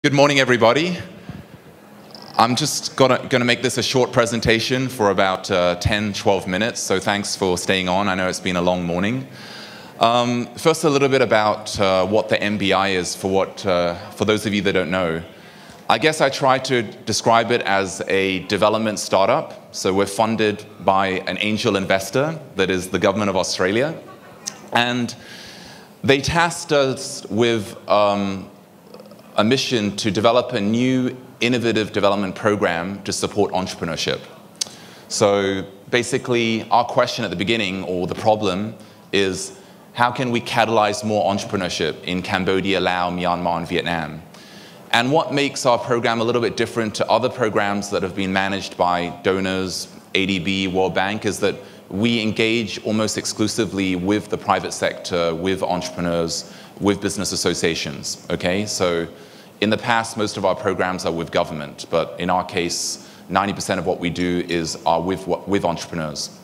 Good morning, everybody. I'm just going to make this a short presentation for about 10, 12 minutes, so thanks for staying on. I know it's been a long morning. First, a little bit about what the MBI is for those of you that don't know. I guess I try to describe it as a development startup. So we're funded by an angel investor, that is the government of Australia. And they tasked us with a mission to develop a new innovative development program to support entrepreneurship. So basically, our question at the beginning, or the problem, is how can we catalyze more entrepreneurship in Cambodia, Laos, Myanmar, and Vietnam? And what makes our program a little bit different to other programs that have been managed by donors, ADB, World Bank, is that we engage almost exclusively with the private sector, with entrepreneurs, with business associations, okay? So in the past, most of our programs are with government, but in our case, 90% of what we do are with entrepreneurs.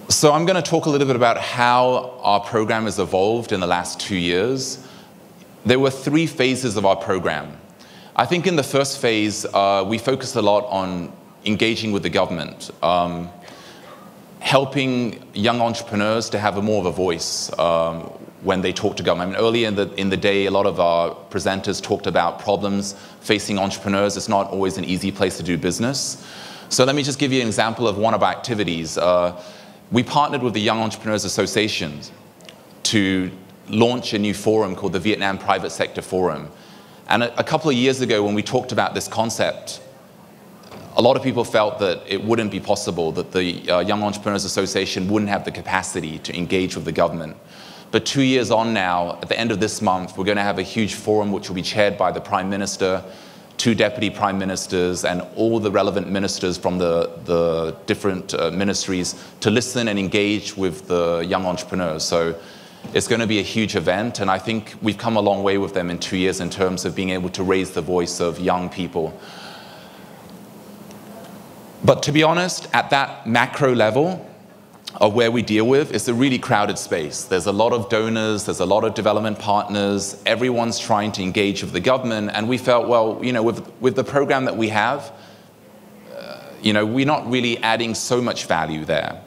So I'm going to talk a little bit about how our program has evolved in the last 2 years. There were 3 phases of our program. I think in the first phase, we focused a lot on engaging with the government, helping young entrepreneurs to have more of a voice when they talk to government. I mean, earlier in the day, a lot of our presenters talked about problems facing entrepreneurs. It's not always an easy place to do business. So let me just give you an example of one of our activities. We partnered with the Young Entrepreneurs Association to launch a new forum called the Vietnam Private Sector Forum. And a couple of years ago, when we talked about this concept, a lot of people felt that it wouldn't be possible, that the Young Entrepreneurs Association wouldn't have the capacity to engage with the government. But 2 years on now, at the end of this month, we're going to have a huge forum which will be chaired by the Prime Minister, 2 Deputy Prime Ministers, and all the relevant ministers from the different ministries to listen and engage with the young entrepreneurs. So it's going to be a huge event, and I think we've come a long way with them in 2 years in terms of being able to raise the voice of young people. But to be honest, at that macro level of where we deal with, it's a really crowded space. There's a lot of donors, there's a lot of development partners, everyone's trying to engage with the government, and we felt, well, you know, with the program that we have, we're not really adding so much value there.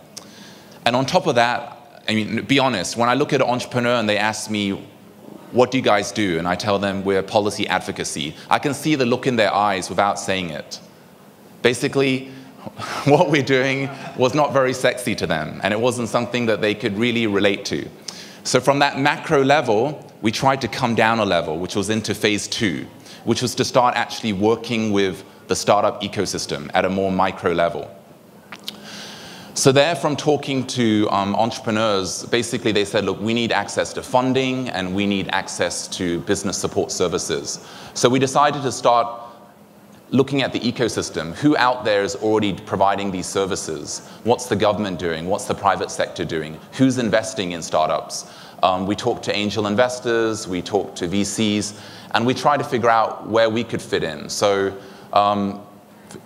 And on top of that, I mean, to be honest, when I look at an entrepreneur and they ask me, what do you guys do? And I tell them we're policy advocacy, I can see the look in their eyes without saying it. Basically, what we're doing was not very sexy to them, and it wasn't something that they could really relate to. So from that macro level, we tried to come down a level, which was into phase 2, which was to start actually working with the startup ecosystem at a more micro level. So there, from talking to entrepreneurs, basically they said, look, we need access to funding and we need access to business support services. So we decided to start looking at the ecosystem. Who out there is already providing these services? What's the government doing? What's the private sector doing? Who's investing in startups? We talked to angel investors, we talked to VCs, and we tried to figure out where we could fit in. So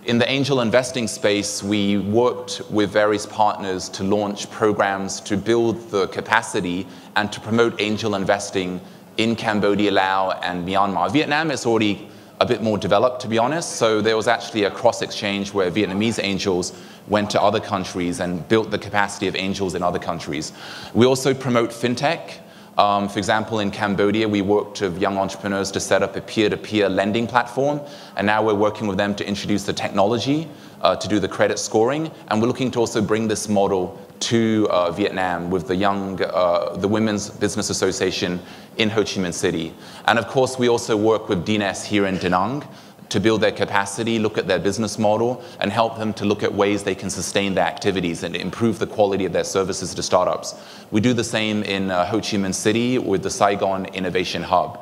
in the angel investing space, we worked with various partners to launch programs to build the capacity and to promote angel investing in Cambodia, Laos, and Myanmar. Vietnam is already a bit more developed, to be honest. So there was actually a cross-exchange where Vietnamese angels went to other countries and built the capacity of angels in other countries. We also promote fintech. For example, in Cambodia, we worked with young entrepreneurs to set up a peer-to-peer lending platform, and now we're working with them to introduce the technology to do the credit scoring, and we're looking to also bring this model to Vietnam with the Women's Business Association in Ho Chi Minh City. And of course, we also work with DNES here in Da Nang to build their capacity, look at their business model, and help them to look at ways they can sustain their activities and improve the quality of their services to startups. We do the same in Ho Chi Minh City with the Saigon Innovation Hub.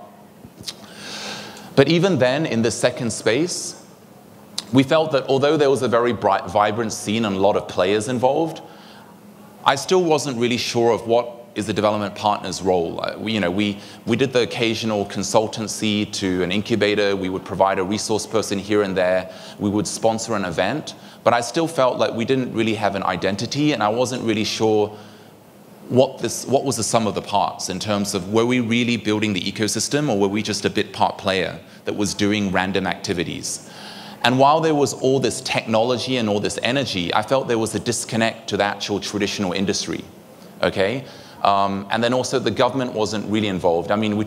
But even then, in this second space, we felt that although there was a very bright, vibrant scene and a lot of players involved, I still wasn't really sure of what is the development partner's role. We did the occasional consultancy to an incubator. We would provide a resource person here and there. We would sponsor an event. But I still felt like we didn't really have an identity, and I wasn't really sure what was the sum of the parts in terms of, were we really building the ecosystem, or were we just a bit part player that was doing random activities? And while there was all this technology and all this energy, I felt there was a disconnect to the actual traditional industry, okay? And then also the government wasn't really involved. I mean, we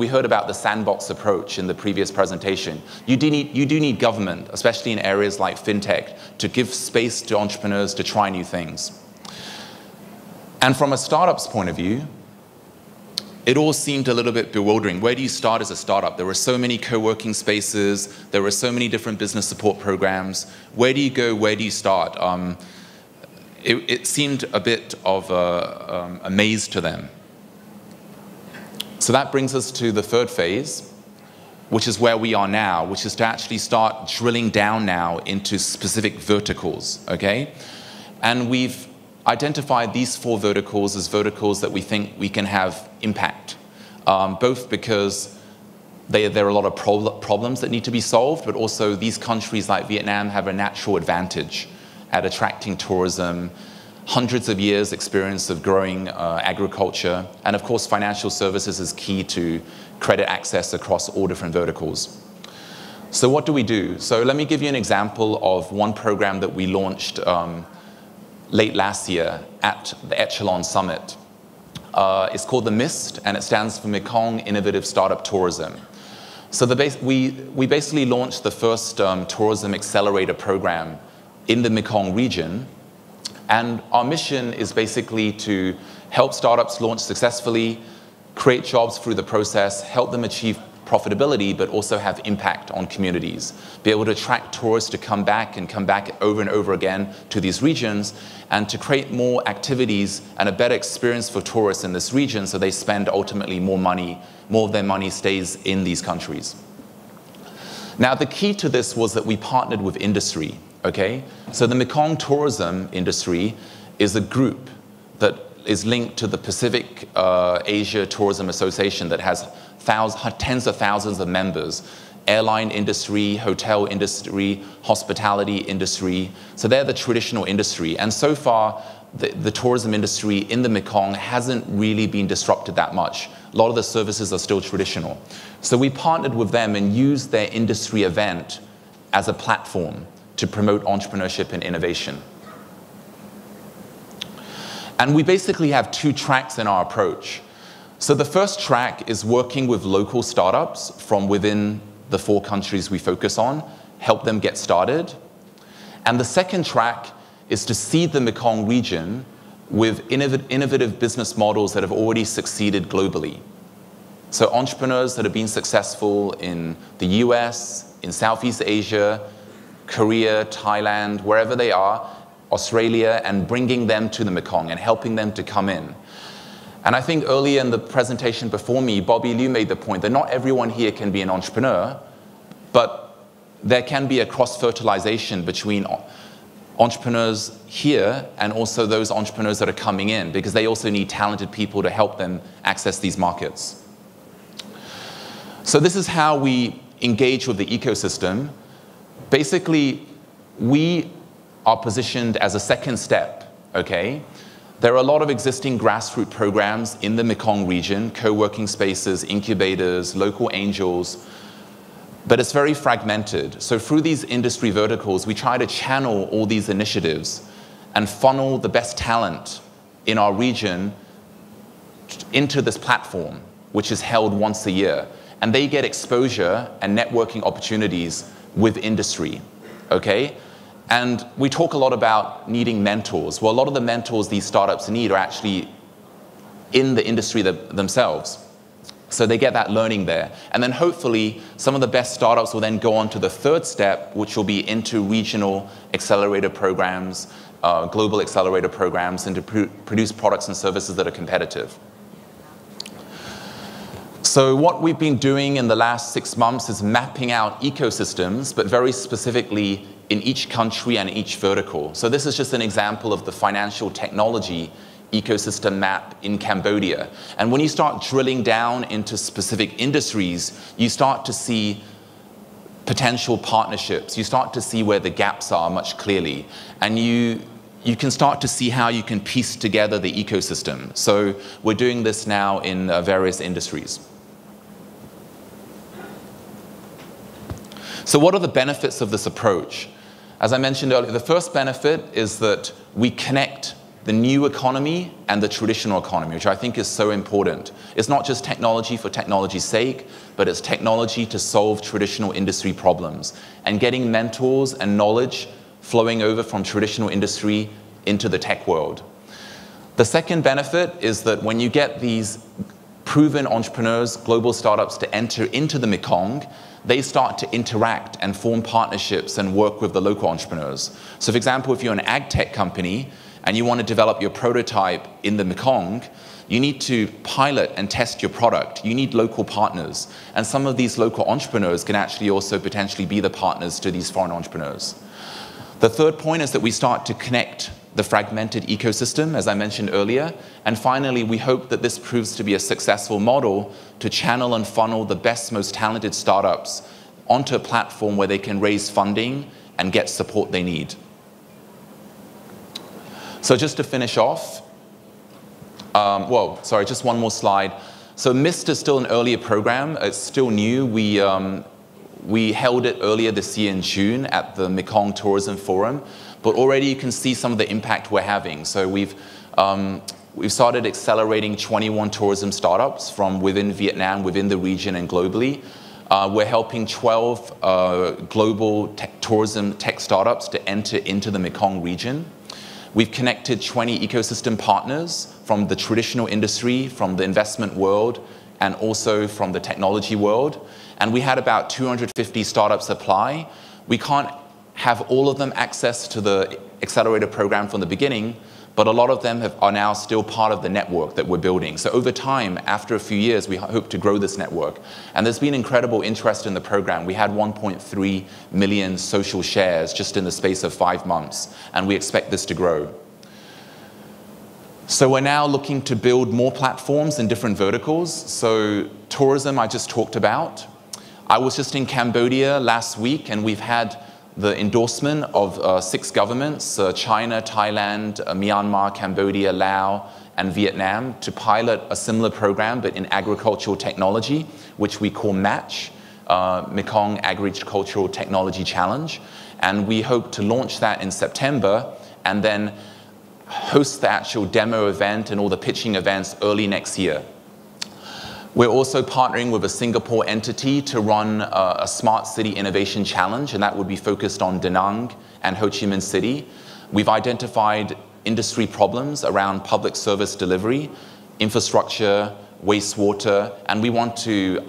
heard about the sandbox approach in the previous presentation. You do need government, especially in areas like fintech, to give space to entrepreneurs to try new things. And from a startup's point of view, it all seemed a little bit bewildering. Where do you start as a startup? There were so many co-working spaces. There were so many different business support programs. Where do you go? Where do you start? It seemed a bit of a maze to them. So that brings us to the third phase, which is where we are now, which is to actually start drilling down now into specific verticals, okay? And we've identified these 4 verticals as verticals that we think we can have impact, both because there are a lot of problems that need to be solved, but also these countries like Vietnam have a natural advantage at attracting tourism, hundreds of years experience of growing agriculture, and of course financial services is key to credit access across all different verticals. So what do we do? So let me give you an example of one program that we launched late last year at the Echelon Summit. It's called the MIST, and it stands for Mekong Innovative Startup Tourism. So we basically launched the first tourism accelerator program in the Mekong region, and our mission is basically to help startups launch successfully, create jobs through the process, help them achieve profitability, but also have impact on communities. Be able to attract tourists to come back over and over again to these regions, and to create more activities and a better experience for tourists in this region so they spend ultimately more money, more of their money stays in these countries. Now, the key to this was that we partnered with industry, okay? So the Mekong tourism industry is a group that is linked to the Pacific Asia Tourism Association that has tens of thousands of members, airline industry, hotel industry, hospitality industry. So they're the traditional industry. And so far, the tourism industry in the Mekong hasn't really been disrupted that much. A lot of the services are still traditional. So we partnered with them and used their industry event as a platform to promote entrepreneurship and innovation. And we basically have 2 tracks in our approach. So the first track is working with local startups from within the 4 countries we focus on, help them get started. And the second track is to seed the Mekong region with innovative business models that have already succeeded globally. So entrepreneurs that have been successful in the US, in Southeast Asia, Korea, Thailand, wherever they are, Australia, and bringing them to the Mekong and helping them to come in. And I think earlier in the presentation before me, Bobby Liu made the point that not everyone here can be an entrepreneur, but there can be a cross-fertilization between entrepreneurs here and also those entrepreneurs that are coming in, because they also need talented people to help them access these markets. So this is how we engage with the ecosystem. Basically, we are positioned as a second step, okay? There are a lot of existing grassroots programs in the Mekong region, co-working spaces, incubators, local angels, but it's very fragmented. So through these industry verticals, we try to channel all these initiatives and funnel the best talent in our region into this platform, which is held once a year. And they get exposure and networking opportunities with industry, okay? And we talk a lot about needing mentors. Well, a lot of the mentors these startups need are actually in the industry themselves. So they get that learning there. And then hopefully, some of the best startups will then go on to the third step, which will be into regional accelerator programs, global accelerator programs, and to produce products and services that are competitive. So what we've been doing in the last 6 months is mapping out ecosystems, but very specifically in each country and each vertical. So this is just an example of the financial technology ecosystem map in Cambodia. And when you start drilling down into specific industries, you start to see potential partnerships. You start to see where the gaps are much clearly. And you you can start to see how you can piece together the ecosystem. So we're doing this now in various industries. So what are the benefits of this approach? As I mentioned earlier, the first benefit is that we connect the new economy and the traditional economy, which I think is so important. It's not just technology for technology's sake, but it's technology to solve traditional industry problems and getting mentors and knowledge flowing over from traditional industry into the tech world. The second benefit is that when you get these proven entrepreneurs, global startups to enter into the Mekong, they start to interact and form partnerships and work with the local entrepreneurs. So for example, if you're an ag tech company and you want to develop your prototype in the Mekong, you need to pilot and test your product. You need local partners. And some of these local entrepreneurs can actually also potentially be the partners to these foreign entrepreneurs. The third point is that we start to connect the fragmented ecosystem, as I mentioned earlier. And finally, we hope that this proves to be a successful model to channel and funnel the best, most talented startups onto a platform where they can raise funding and get support they need. So just to finish off, just one more slide. So MIST is still an earlier program. It's still new. We held it earlier this year in June at the Mekong Tourism Forum, but already you can see some of the impact we're having. So we've started accelerating 21 tourism startups from within Vietnam, within the region and globally. We're helping 12 global tourism tech startups to enter into the Mekong region. We've connected 20 ecosystem partners from the traditional industry, from the investment world, and also from the technology world. And we had about 250 startups apply. We can't have all of them access to the accelerator program from the beginning, but a lot of them are now still part of the network that we're building. So over time, after a few years, we hope to grow this network. And there's been incredible interest in the program. We had 1.3 million social shares just in the space of 5 months, and we expect this to grow. So we're now looking to build more platforms in different verticals. So tourism I just talked about. I was just in Cambodia last week, and we've had the endorsement of 6 governments, China, Thailand, Myanmar, Cambodia, Laos, and Vietnam, to pilot a similar program, but in agricultural technology, which we call MATCH, Mekong Agricultural Technology Challenge. And we hope to launch that in September, and then host the actual demo event and all the pitching events early next year. We're also partnering with a Singapore entity to run a Smart City Innovation Challenge, and that would be focused on Da Nang and Ho Chi Minh City. We've identified industry problems around public service delivery, infrastructure, wastewater, and we want to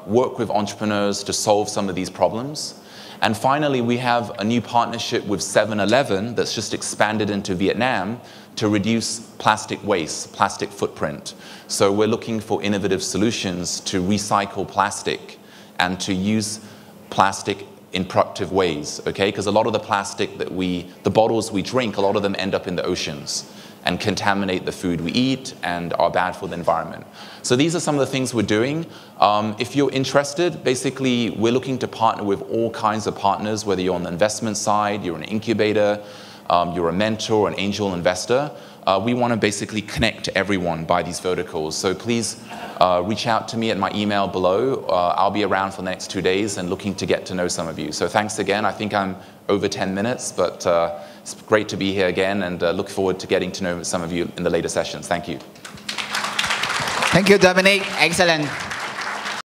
work with entrepreneurs to solve some of these problems. And finally, we have a new partnership with 7-Eleven that's just expanded into Vietnam to reduce plastic waste, plastic footprint. So we're looking for innovative solutions to recycle plastic and to use plastic in productive ways, okay? Because a lot of the plastic that the bottles we drink, a lot of them end up in the oceans and contaminate the food we eat and are bad for the environment. So these are some of the things we're doing. If you're interested, basically we're looking to partner with all kinds of partners, whether you're on the investment side, you're an incubator, you're a mentor, an angel investor. We want to basically connect everyone by these verticals. So please reach out to me at my email below. I'll be around for the next 2 days and looking to get to know some of you. So thanks again. I think I'm over 10 minutes, but it's great to be here again, and look forward to getting to know some of you in the later sessions. Thank you. Thank you, Dominic. Excellent.